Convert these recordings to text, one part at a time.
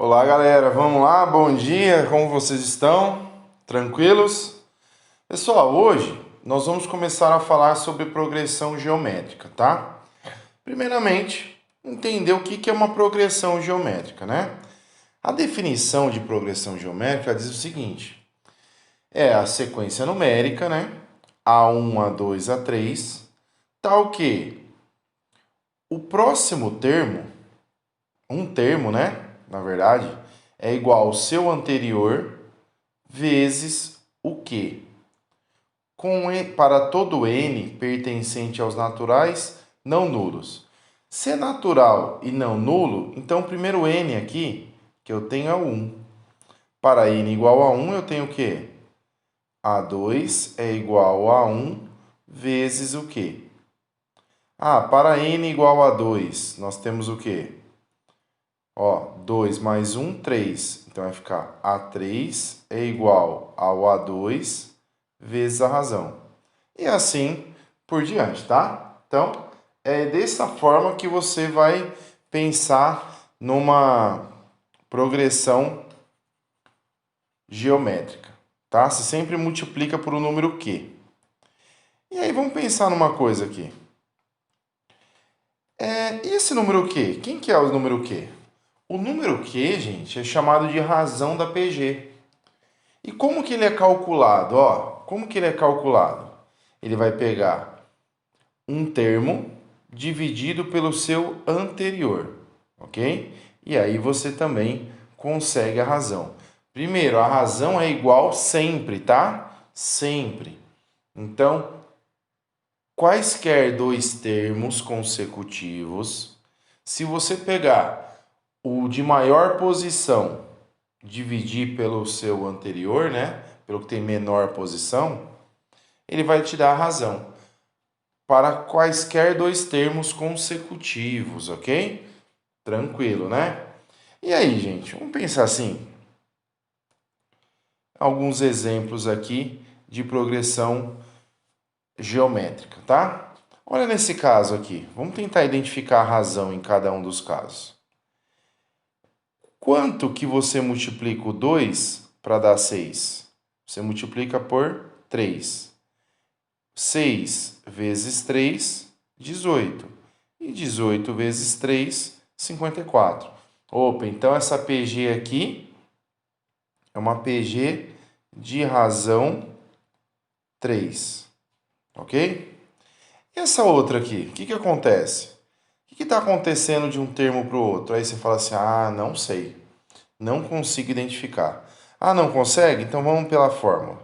Olá, galera, vamos lá, bom dia, como vocês estão? Tranquilos? Pessoal, hoje nós vamos começar a falar sobre progressão geométrica, tá? Primeiramente, entender o que é uma progressão geométrica, né? A definição de progressão geométrica diz o seguinte: é a sequência numérica, né? A1, A2, A3, tal que o próximo termo, um termo, né? Na verdade, é igual ao seu anterior vezes o Q. Para todo n pertencente aos naturais não nulos. Se é natural e não nulo, então o primeiro n aqui que eu tenho é o 1. Para n igual a 1, eu tenho o quê? A2 é igual a 1 vezes o quê? Para n igual a 2, nós temos o quê? 2 mais 1, 3. Então vai ficar A3 é igual ao A2 vezes a razão. E assim por diante, tá? Então, é dessa forma que você vai pensar numa progressão geométrica, tá? Você sempre multiplica por um número Q. E aí vamos pensar numa coisa aqui. E esse número Q? Quem que é o número Q? O número Q, gente, é chamado de razão da PG. E como que ele é calculado? Como que ele é calculado? Ele vai pegar um termo dividido pelo seu anterior, ok? E aí você também consegue a razão. Primeiro, a razão é igual sempre, tá? Sempre. Então, quaisquer dois termos consecutivos, se você pegar o de maior posição, dividir pelo seu anterior, né? Pelo que tem menor posição, ele vai te dar a razão para quaisquer dois termos consecutivos, ok? Tranquilo, né? E aí, gente, vamos pensar assim. Alguns exemplos aqui de progressão geométrica, tá? Olha nesse caso aqui. Vamos tentar identificar a razão em cada um dos casos. Quanto que você multiplica o 2 para dar 6? Você multiplica por 3. 6 vezes 3, 18. E 18 vezes 3, 54. Opa, então essa PG aqui é uma PG de razão 3. Ok? E essa outra aqui, o que acontece? O que está acontecendo de um termo para o outro? Aí você fala assim, não sei. Não consigo identificar. Não consegue? Então vamos pela fórmula.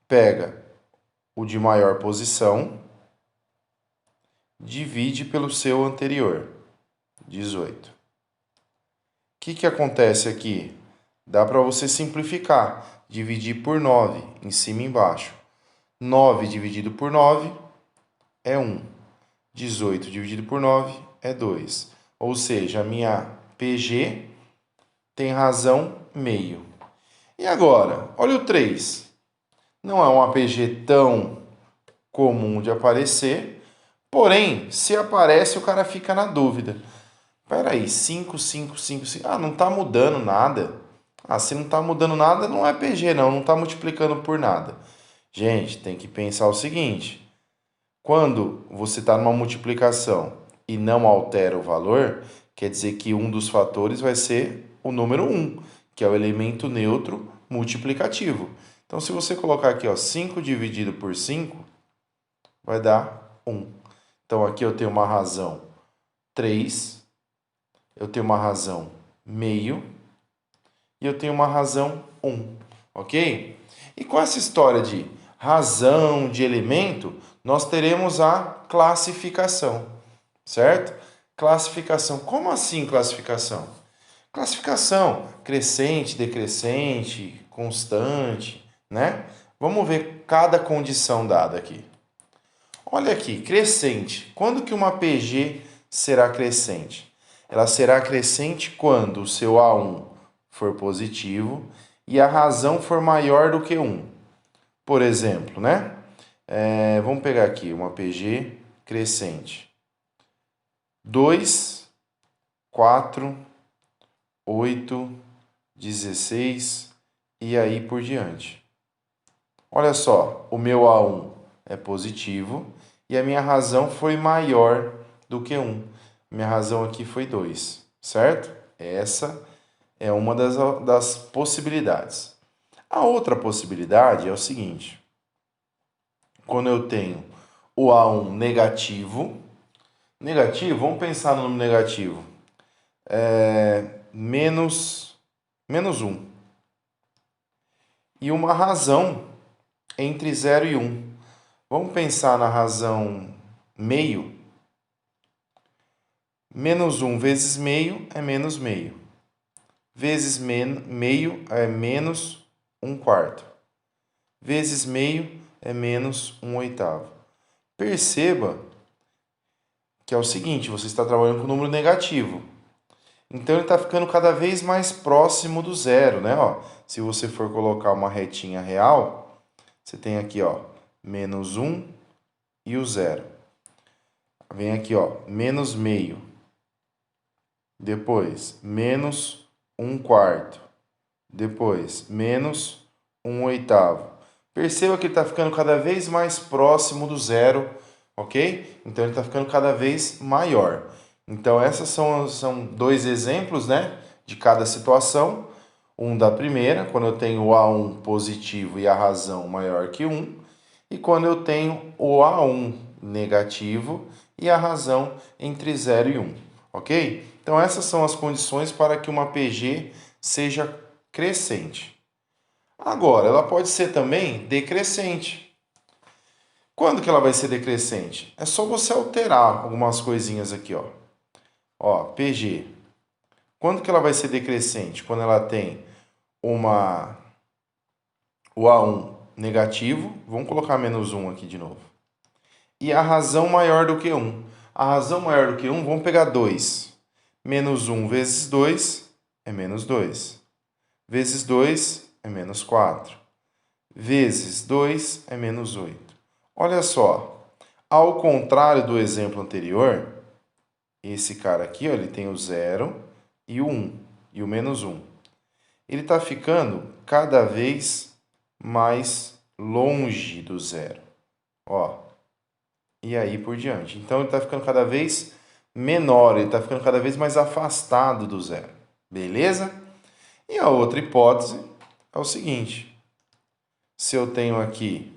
Pega o de maior posição, divide pelo seu anterior, 18. O que acontece aqui? Dá para você simplificar, dividir por 9, em cima e embaixo. 9 dividido por 9 é 1. 18 dividido por 9 é 2. Ou seja, a minha PG tem razão meio. E agora, olha o 3. Não é uma PG tão comum de aparecer, porém, se aparece, o cara fica na dúvida. Peraí, 5, 5, 5, 5. Não está mudando nada. Se não está mudando nada, não é PG, não está multiplicando por nada. Gente, tem que pensar o seguinte: quando você está numa multiplicação e não altera o valor, quer dizer que um dos fatores vai ser o número 1, que é o elemento neutro multiplicativo. Então, se você colocar aqui 5 dividido por 5, vai dar 1. Então, aqui eu tenho uma razão 3, eu tenho uma razão meio e eu tenho uma razão 1, ok? E com essa história de razão de elemento, nós teremos a classificação, certo? Classificação. Como assim classificação? Classificação crescente, decrescente, constante, né? Vamos ver cada condição dada aqui. Olha aqui, crescente. Quando que uma PG será crescente? Ela será crescente quando o seu A1 for positivo e a razão for maior do que 1. Por exemplo, né? Vamos pegar aqui uma PG crescente. 2, 4, 8, 16 e aí por diante. Olha só, o meu A1 é positivo e a minha razão foi maior do que 1. Minha razão aqui foi 2, certo? Essa é uma das possibilidades. A outra possibilidade é o seguinte: quando eu tenho o A1 negativo, vamos pensar no número negativo, menos 1. E uma razão entre 0 e 1. Vamos pensar na razão meio. Menos 1 vezes meio é menos meio. Vezes meio é menos 1/4. Vezes meio é menos 1/8. Perceba que é o seguinte, você está trabalhando com número negativo. Então, ele está ficando cada vez mais próximo do zero, né? Ó, se você for colocar uma retinha real, você tem aqui, ó, menos 1 e o 0. Vem aqui, ó, menos meio. Depois, menos 1/4. Depois, menos 1/8. Perceba que ele está ficando cada vez mais próximo do zero, ok? Então, ele está ficando cada vez maior. Então, esses são dois exemplos, né, de cada situação. Um da primeira, quando eu tenho o A1 positivo e a razão maior que 1. E quando eu tenho o A1 negativo e a razão entre 0 e 1, ok? Então, essas são as condições para que uma PG seja crescente. Agora, ela pode ser também decrescente. Quando que ela vai ser decrescente? É só você alterar algumas coisinhas aqui, ó. Ó, PG. Quando que ela vai ser decrescente? Quando ela tem o A1 negativo, vamos colocar menos 1 aqui de novo. E a razão maior do que 1. A razão maior do que 1, vamos pegar 2. Menos 1 vezes 2 é menos 2. Vezes 2 é menos 4. Vezes 2 é menos 8. Olha só, ao contrário do exemplo anterior, esse cara aqui, ó, ele tem o 0 e o 1, e o menos 1. Ele está ficando cada vez mais longe do zero. Ó, e aí por diante. Então, ele está ficando cada vez menor, ele está ficando cada vez mais afastado do zero. Beleza? E a outra hipótese é o seguinte. Se eu tenho aqui,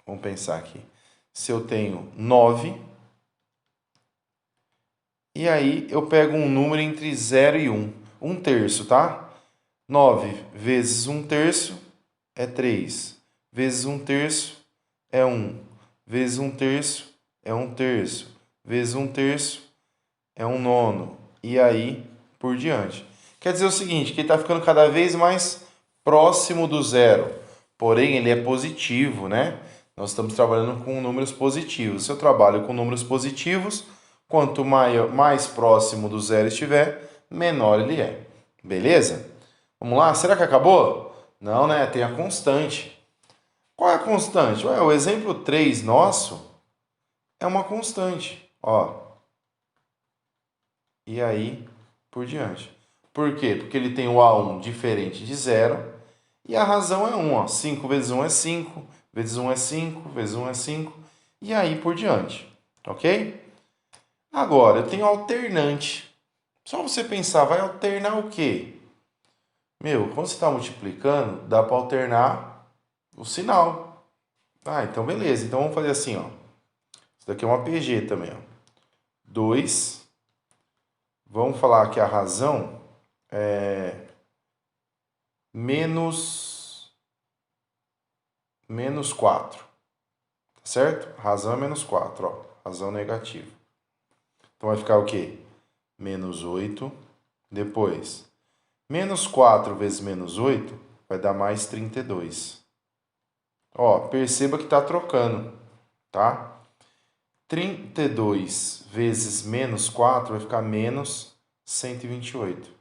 vamos pensar aqui. Se eu tenho 9, e aí eu pego um número entre 0 e 1. 1/3, tá? 9 vezes 1/3 é 3. Vezes 1/3 é 1. Vezes 1/3 é 1/3. Vezes 1/3 é 1/9. E aí por diante. Quer dizer o seguinte, que ele está ficando cada vez mais próximo do zero. Porém, ele é positivo, né? Nós estamos trabalhando com números positivos. Se eu trabalho com números positivos, quanto mais próximo do zero estiver, menor ele é. Beleza? Vamos lá? Será que acabou? Não, né? Tem a constante. Qual é a constante? Ué, o exemplo 3 nosso é uma constante. Ó. E aí, por diante. Por quê? Porque ele tem o A1 diferente de 0 e a razão é 1. Ó. 5 vezes 1 é 5, vezes 1 é 5, vezes 1 é 5 e aí por diante. Ok? Agora, eu tenho alternante. Só você pensar, vai alternar o quê? Meu, quando você está multiplicando, dá para alternar o sinal. Ah, então beleza. Então vamos fazer assim, ó. Isso daqui é uma PG também, ó. 2. Vamos falar que a razão é menos 4. Certo? A razão é menos 4, ó. Razão negativa. Então vai ficar o quê? Menos 8. Depois, menos 4 vezes menos 8 vai dar mais 32. Ó, perceba que está trocando, tá? 32 vezes menos 4 vai ficar menos 128.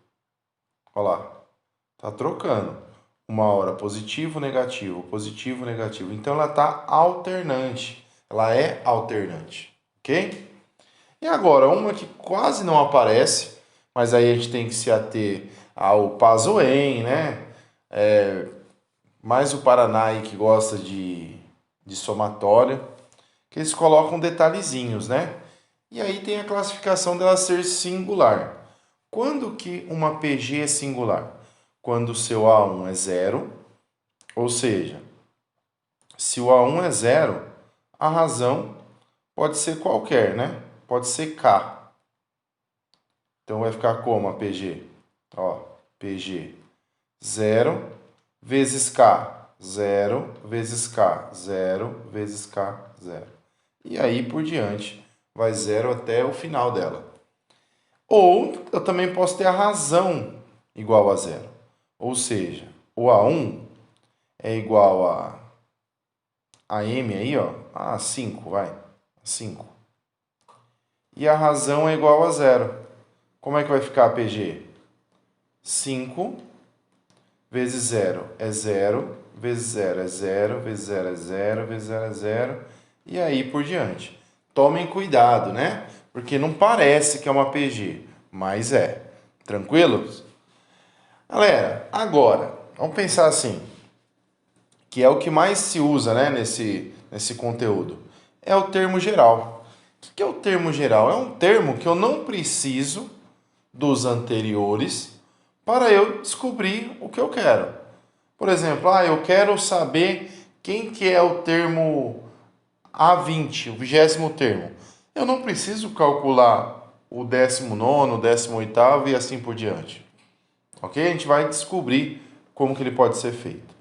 Olha lá, tá trocando. Uma hora positivo, negativo, positivo, negativo. Então, ela está alternante. Ela é alternante, ok? E agora, uma que quase não aparece, mas aí a gente tem que se ater ao Pazoen, né? Mais o Paraná aí que gosta de somatória, que eles colocam detalhezinhos, né? E aí tem a classificação dela ser singular. Quando que uma PG é singular? Quando o seu A1 é zero, ou seja, se o A1 é zero, a razão pode ser qualquer, né? Pode ser K. Então vai ficar como a PG? Ó, PG 0 vezes K, 0 vezes K, 0 vezes K, 0. E aí por diante, vai 0 até o final dela. Ou eu também posso ter a razão igual a 0. Ou seja, o A1 é igual a M aí, ó, a 5, vai, 5. E a razão é igual a 0. Como é que vai ficar a PG? 5 vezes 0 é 0, vezes 0 é 0, vezes 0 é 0, vezes 0 é 0, e aí por diante. Tomem cuidado, né? Porque não parece que é uma PG, mas é. Tranquilos? Galera, agora, vamos pensar assim, que é o que mais se usa, né, nesse conteúdo. É o termo geral. O que é o termo geral? É um termo que eu não preciso dos anteriores para eu descobrir o que eu quero. Por exemplo, eu quero saber quem que é o termo A20, o 20º termo. Eu não preciso calcular o 19º, o 18º e assim por diante. Ok? A gente vai descobrir como que ele pode ser feito.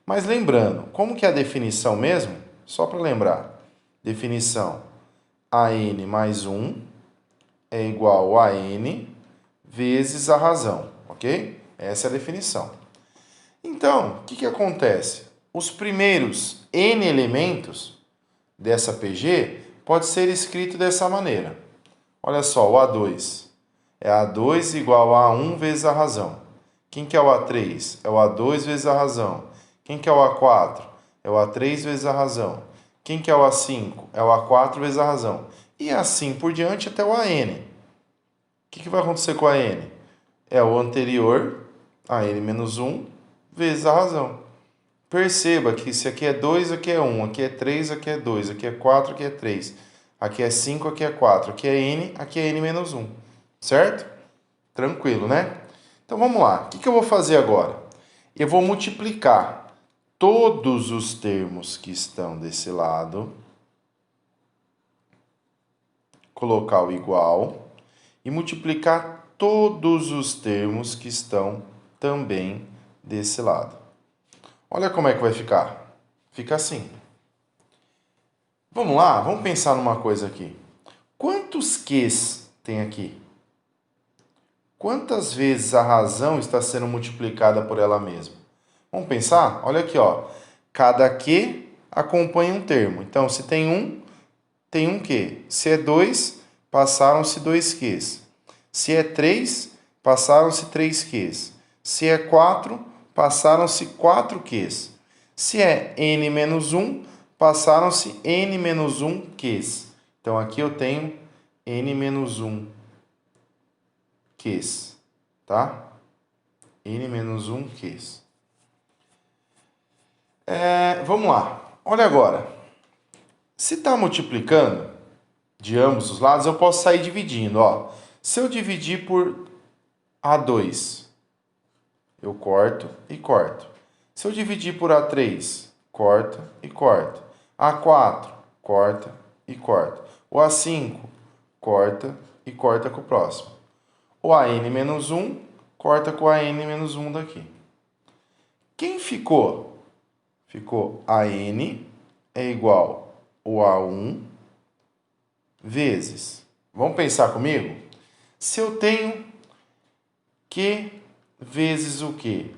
Mas lembrando, como que é a definição mesmo? Só para lembrar. Definição: AN mais 1 é igual a N vezes a razão, ok? Essa é a definição. Então, o que acontece? Os primeiros N elementos dessa PG pode ser escrito dessa maneira. Olha só, o A2 é A2 igual a 1 vezes a razão. Quem que é o A3? É o A2 vezes a razão. Quem que é o A4? É o A3 vezes a razão. Quem que é o A5? É o A4 vezes a razão. E assim por diante até o AN. O que vai acontecer com a N? É o anterior, a N menos 1, vezes a razão. Perceba que se aqui é 2, aqui é 1, aqui é 3, aqui é 2, aqui é 4, aqui é 3, aqui é 5, aqui é 4, aqui é N menos 1. Certo? Tranquilo, né? Então vamos lá. O que eu vou fazer agora? Eu vou multiplicar todos os termos que estão desse lado, colocar o igual e multiplicar todos os termos que estão também desse lado. Olha como é que vai ficar. Fica assim. Vamos lá, vamos pensar numa coisa aqui. Quantos Qs tem aqui? Quantas vezes a razão está sendo multiplicada por ela mesma? Vamos pensar? Olha aqui, ó. Cada Q acompanha um termo. Então, se tem um, tem um Q. Se é 2, passaram-se 2 Qs. Se é 3, passaram-se 3 Qs. Se é 4, passaram-se 4 Qs. Se é n menos 1, passaram-se n menos 1 Qs. Então, aqui eu tenho n menos 1 Qs, tá? N menos 1 Qs. Vamos lá. Olha agora. Se está multiplicando de ambos os lados, eu posso sair dividindo. Ó. Se eu dividir por A2, eu corto e corto. Se eu dividir por A3, corta e corta. A4, corta e corta. O A5, corta e corta com o próximo. O AN menos 1, corta com o AN menos 1 daqui. Quem ficou? Ficou AN é igual o A1 vezes. Vamos pensar comigo? Se eu tenho Q vezes o Q,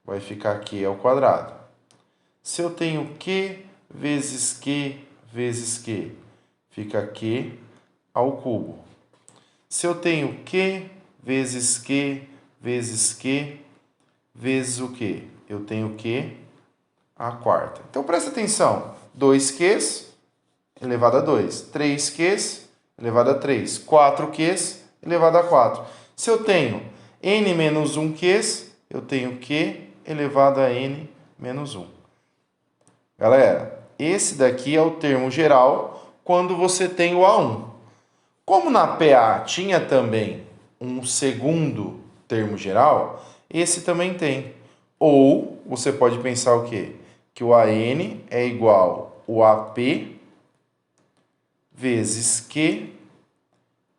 vai ficar Q ao quadrado. Se eu tenho Q vezes Q vezes Q, fica Q ao cubo. Se eu tenho Q vezes Q vezes Q vezes o Q, eu tenho Q à quarta. Então presta atenção. 2Qs elevado a 2. 3Qs elevado a 3. 4Qs elevado a 4. Se eu tenho n menos 1 qs, eu tenho q elevado a n menos 1. Galera, esse daqui é o termo geral quando você tem o A1. Como na PA tinha também um segundo termo geral, esse também tem. Ou você pode pensar o quê? Que o AN é igual ao AP vezes Q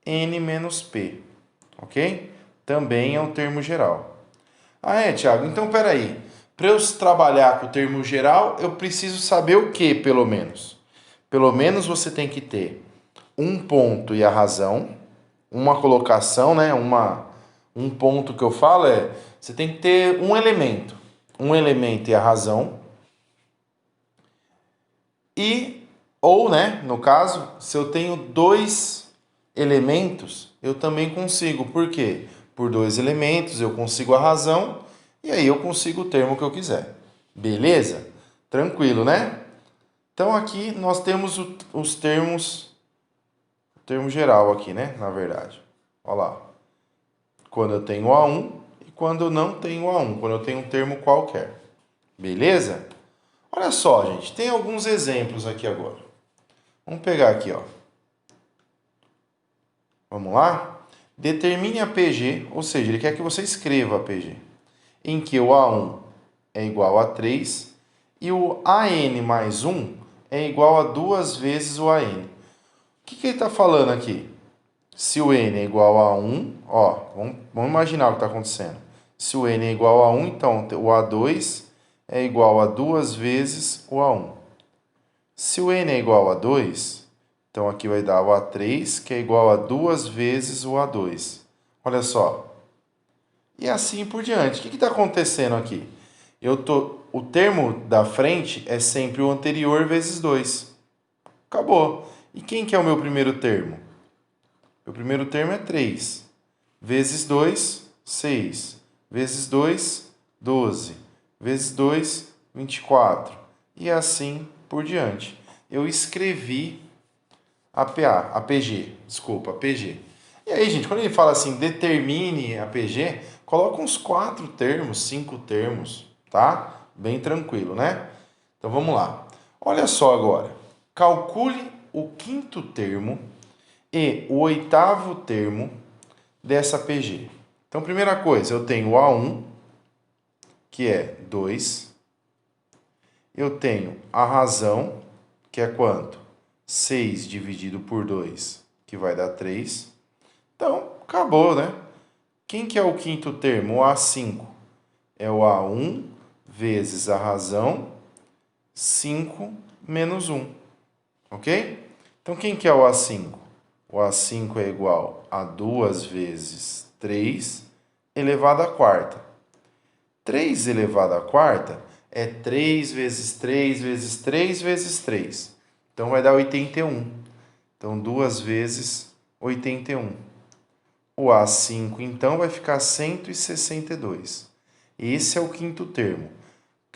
N menos P. Ok? Também é um termo geral. Ah, Thiago? Então, peraí. Para eu trabalhar com o termo geral, eu preciso saber o que, pelo menos? Pelo menos você tem que ter um ponto e a razão, uma colocação, né? Um ponto que eu falo você tem que ter um elemento. Um elemento e a razão. Ou, né, no caso, se eu tenho dois elementos, eu também consigo. Por quê? Por dois elementos eu consigo a razão e aí eu consigo o termo que eu quiser. Beleza? Tranquilo, né? Então aqui nós temos os termos, o termo geral aqui, né? Na verdade. Olha lá. Quando eu tenho A1 e quando eu não tenho A1, quando eu tenho um termo qualquer. Beleza? Olha só, gente, tem alguns exemplos aqui agora. Vamos pegar aqui, ó. Vamos lá? Determine a PG, ou seja, ele quer que você escreva a PG, em que o A1 é igual a 3 e o AN mais 1 é igual a 2 vezes o AN. O que ele está falando aqui? Se o N é igual a 1, ó, vamos imaginar o que está acontecendo. Se o N é igual a 1, então o A2 é igual a 2 vezes o A1. Se o N é igual a 2, então aqui vai dar o A3, que é igual a 2 vezes o A2. Olha só. E assim por diante. O que está acontecendo aqui? O termo da frente é sempre o anterior vezes 2. Acabou. E quem que é o meu primeiro termo? Meu primeiro termo é 3. Vezes 2, 6. Vezes 2, 12. Vezes 2, 24. E assim por diante. Eu escrevi a PG. E aí, gente, quando ele fala assim, determine a PG, coloca uns 4 termos, 5 termos, tá? Bem tranquilo, né? Então vamos lá. Olha só agora. Calcule o quinto termo e o oitavo termo dessa PG. Então, primeira coisa, eu tenho o A1, que é 2. Eu tenho a razão, que é quanto? 6 dividido por 2, que vai dar 3. Então, acabou, né? Quem que é o quinto termo? O A5. É o A1 vezes a razão, 5 menos 1. Ok? Então, quem que é o A5? O A5 é igual a 2 vezes 3 elevado à quarta. 3 elevado à quarta é 3 vezes 3 vezes 3 vezes 3. Então, vai dar 81. Então, 2 vezes 81. O A5, então, vai ficar 162. Esse é o quinto termo.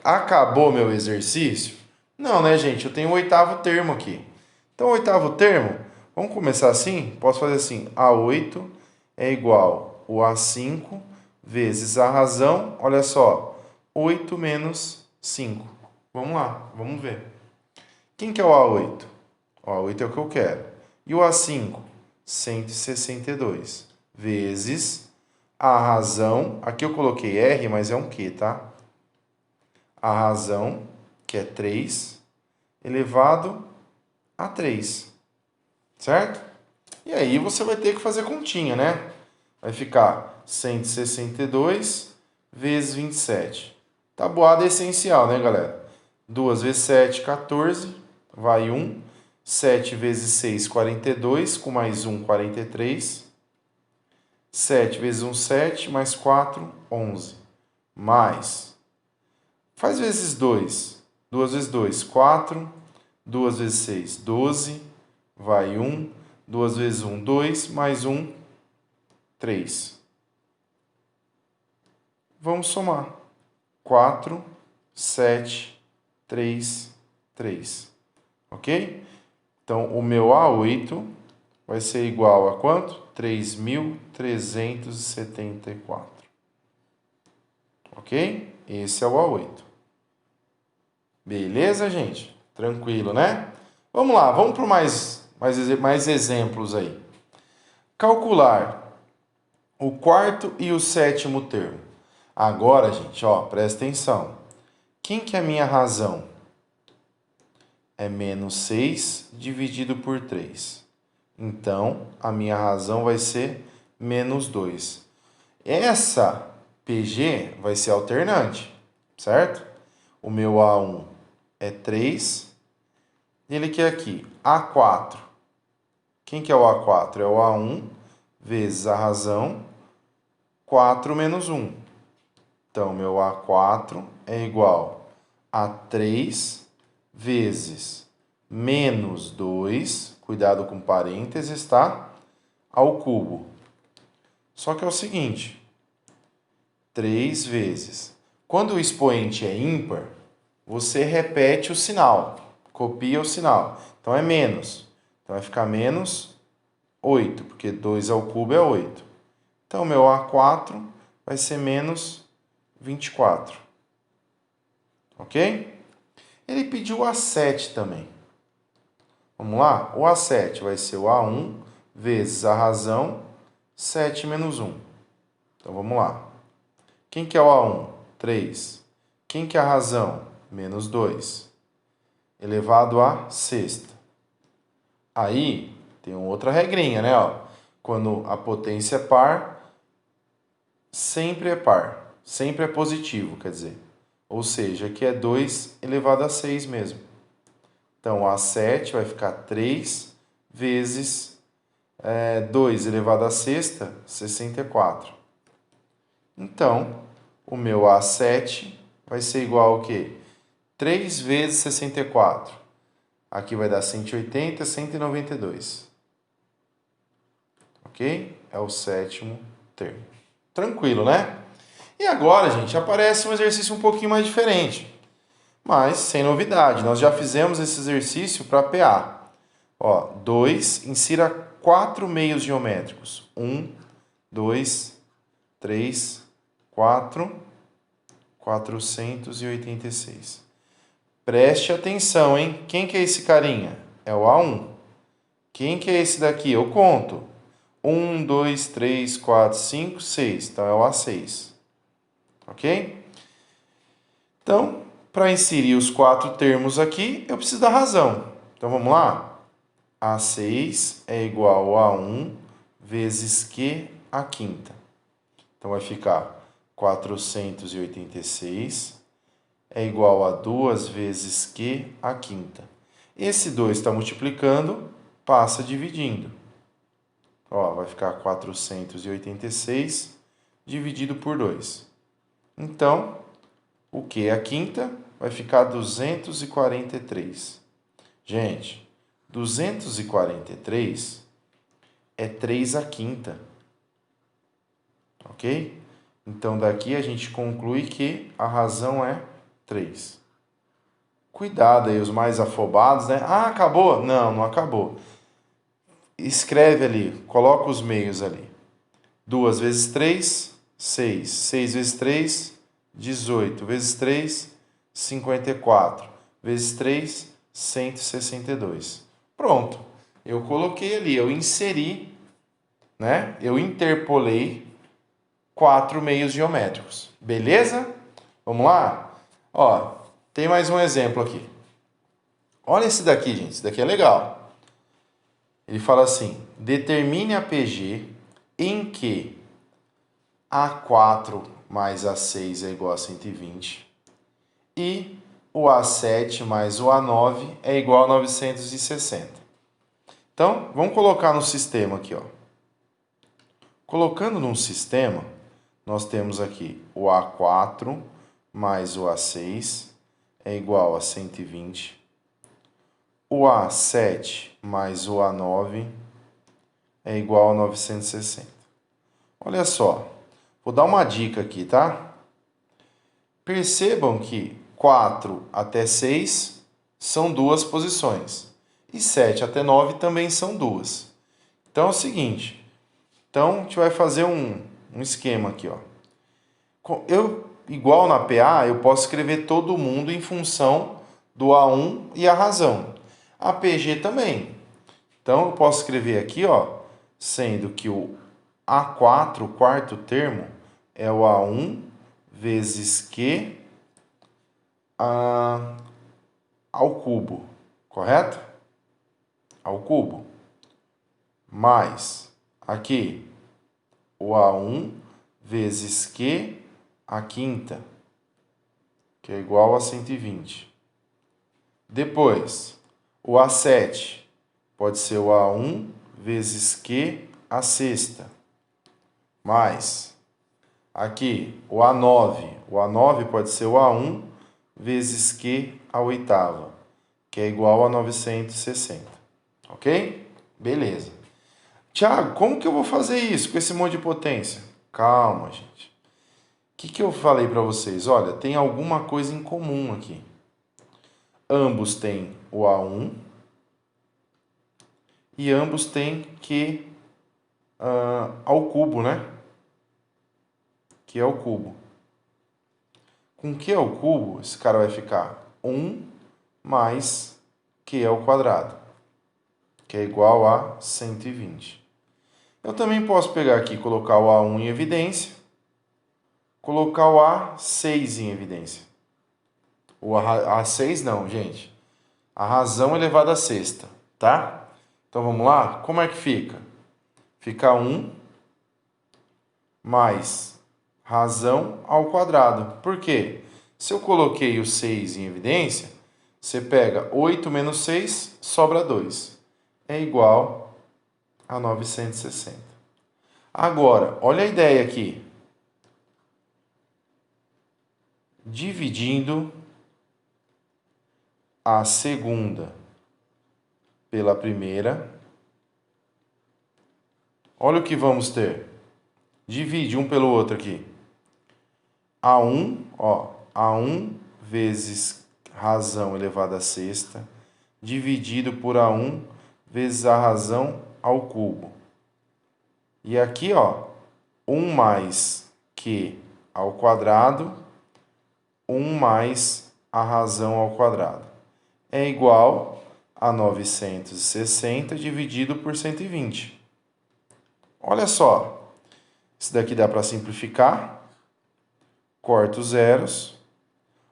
Acabou meu exercício? Não, né, gente? Eu tenho o oitavo termo aqui. Então, o oitavo termo, vamos começar assim? Posso fazer assim, A8 é igual o A5 vezes a razão, olha só, 8 menos 5. Vamos lá, vamos ver. Quem que é o A8? O A8 é o que eu quero. E o A5? 162 vezes a razão, aqui eu coloquei R, mas é um Q, tá? A razão, que é 3, elevado a 3, certo? E aí você vai ter que fazer continha, né? Vai ficar 162 vezes 27. Tabuada essencial, né, galera? 2 vezes 7, 14, vai 1. 7 vezes 6, 42, com mais 1, 43. 7 vezes 1, 7, mais 4, 11. Mais. Faz vezes 2. 2 vezes 2, 4. 2 vezes 6, 12. Vai 1. 2 vezes 1, 2. Mais 1, 3. Vamos somar. 4, 7, 3, 3. Ok? Então, o meu A8 vai ser igual a quanto? 3.374. Ok? Esse é o A8. Beleza, gente? Tranquilo, né? Vamos lá, vamos para mais exemplos aí. Calcular o quarto e o sétimo termo. Agora, gente, ó, presta atenção. Quem que é a minha razão? É menos 6 dividido por 3. Então, a minha razão vai ser menos 2. Essa PG vai ser alternante, certo? O meu A1 é 3. Ele quer aqui A4. Quem que é o A4? É o A1 vezes a razão 4 menos 1. Então, meu A4 é igual a 3 vezes menos 2, cuidado com parênteses, tá? Ao cubo. Só que é o seguinte, 3 vezes. Quando o expoente é ímpar, você repete o sinal, copia o sinal. Então, é menos. Então, vai ficar menos 8, porque 2 ao cubo é 8. Então, meu A4 vai ser menos 24. Ok? Ele pediu o A7 também. Vamos lá? O A7 vai ser o A1 vezes a razão 7 menos 1. Então, vamos lá. Quem que é o A1? 3. Quem que é a razão? Menos 2. Elevado à sexta. Aí, tem outra regrinha, né? Ó. Quando a potência é par, sempre é par. Sempre é positivo, quer dizer. Ou seja, aqui é 2 elevado a 6 mesmo. Então, A7 vai ficar 3 vezes 2 elevado à sexta, 64. Então, o meu A7 vai ser igual ao quê? 3 vezes 64. Aqui vai dar 180, 192. Ok? É o sétimo termo. Tranquilo, né? E agora, gente, aparece um exercício um pouquinho mais diferente. Mas sem novidade. Nós já fizemos esse exercício para PA. Ó, 2, insira 4 meios geométricos. 1, 2, 3, 4, 486. Preste atenção, hein? Quem que é esse carinha? É o A1. Quem que é esse daqui? Eu conto. 1, 2, 3, 4, 5, 6. Então, é o A6. Ok? Então, para inserir os 4 termos aqui, eu preciso da razão. Então, vamos lá? A6 é igual a 1 vezes Q à quinta. Então, vai ficar 486 é igual a 2 vezes Q à quinta. Esse 2 está multiplicando, passa dividindo. Ó, vai ficar 486 dividido por 2. Então, o Q à quinta vai ficar 243. Gente, 243 é 3 à quinta. Ok? Então, daqui a gente conclui que a razão é 3. Cuidado aí, os mais afobados, né? Ah, acabou? Não, não acabou. Escreve ali, coloca os meios ali. 2 vezes 3, 6. 6 vezes 3, 18. Vezes 3, 54. Vezes 3, 162. Pronto. Eu coloquei ali, eu inseri, né? Eu interpolei 4 meios geométricos. Beleza? Vamos lá? Ó, tem mais um exemplo aqui. Olha esse daqui, gente. Esse daqui é legal. Ele fala assim: determine a PG em que A4 mais A6 é igual a 120 e o A7 mais o A9 é igual a 960. Então, vamos colocar no sistema aqui, ó. Colocando num sistema, nós temos aqui o A4 mais o A6 é igual a 120. O A7 mais o A9 é igual a 960. Olha só, vou dar uma dica aqui, tá? Percebam que 4 até 6 são duas posições e 7 até 9 também são duas. Então é o seguinte, então a gente vai fazer um esquema aqui, ó. Igual na PA, eu posso escrever todo mundo em função do A1 e a razão. A PG também. Então eu posso escrever aqui, ó, sendo que o A4, o quarto termo, é o A1 vezes Q ao cubo, correto? Ao cubo. Mais aqui o A1 vezes Q à quinta, que é igual a 120. Depois, o A7 pode ser o A1 vezes Q à sexta, mais aqui o A9. O A9 pode ser o A1 vezes Q à oitava, que é igual a 960. Ok? Beleza. Tiago, como que eu vou fazer isso com esse monte de potência? Calma, gente. O que eu falei para vocês? Olha, tem alguma coisa em comum aqui. Ambos têm o A1 e ambos têm Q ao cubo, né? Q ao cubo. Com Q ao cubo, esse cara vai ficar 1 mais Q ao quadrado, que é igual a 120. Eu também posso pegar aqui e colocar o A1 em evidência, colocar o A6 em evidência. O A6 não, gente. A razão elevada à sexta, tá? Então vamos lá? Como é que fica? Fica 1 mais razão ao quadrado. Por quê? Se eu coloquei o 6 em evidência, você pega 8 menos 6, sobra 2. É igual a 960. Agora, olha a ideia aqui. Dividindo a segunda pela primeira. Olha o que vamos ter. Divide um pelo outro aqui. A1, ó, A1 vezes razão elevada à sexta, dividido por A1 vezes a razão ao cubo. E aqui, ó, 1 mais Q ao quadrado, 1 mais a razão ao quadrado. É igual a 960 dividido por 120. Olha só, isso daqui dá para simplificar. Corto os zeros.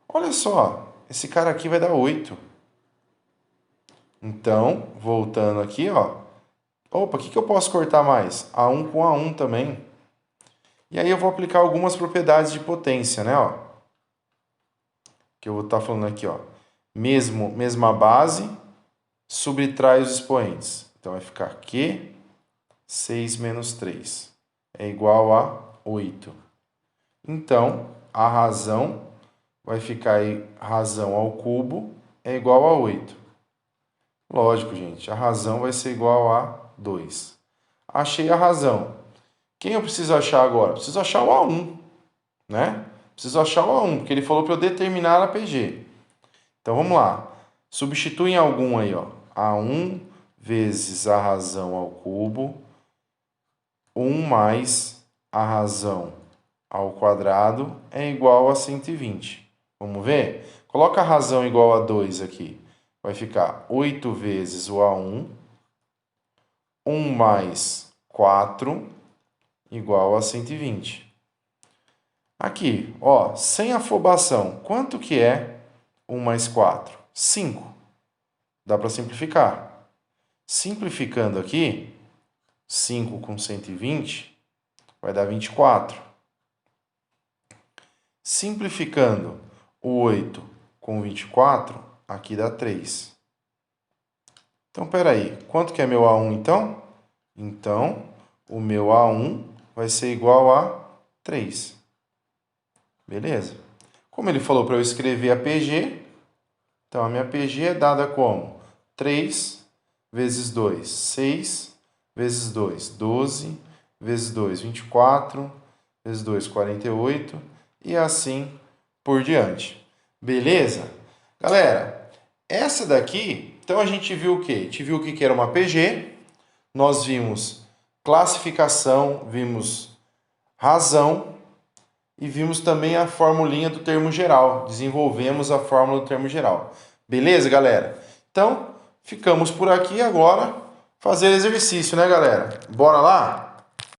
Olha só, esse cara aqui vai dar 8. Então, voltando aqui, ó. Opa, o que eu posso cortar mais? A1 com A1 também. E aí eu vou aplicar algumas propriedades de potência, né, ó. Que eu vou estar falando aqui, ó. Mesma base, subtrai os expoentes. Então vai ficar Q 6 menos 3 é igual a 8. Então, a razão vai ficar aí, razão ao cubo é igual a 8. Lógico, gente, a razão vai ser igual a 2. Achei a razão. Quem eu preciso achar agora? Preciso achar o A1, né? Preciso achar o A1, porque ele falou para eu determinar a PG. Então, vamos lá. Substitui em algum aí, ó. A1 vezes a razão ao cubo, 1 mais a razão ao quadrado é igual a 120. Vamos ver? Coloca a razão igual a 2 aqui. Vai ficar 8 vezes o A1, 1 mais 4, igual a 120. Aqui, ó, sem afobação, quanto que é 1 mais 4? 5. Dá para simplificar. Simplificando aqui, 5 com 120 vai dar 24. Simplificando o 8 com 24, aqui dá 3. Então, peraí, quanto que é meu A1 então? Então, o meu A1 vai ser igual a 3. Beleza? Como ele falou para eu escrever a PG, então a minha PG é dada como 3 vezes 2, 6, vezes 2, 12, vezes 2, 24, vezes 2, 48, e assim por diante. Beleza? Galera, essa daqui, então a gente viu o quê? A gente viu o que era uma PG, nós vimos classificação, vimos razão e vimos também a formulinha do termo geral. Desenvolvemos a fórmula do termo geral. Beleza, galera? Então, ficamos por aqui agora. Fazer exercício, né, galera? Bora lá?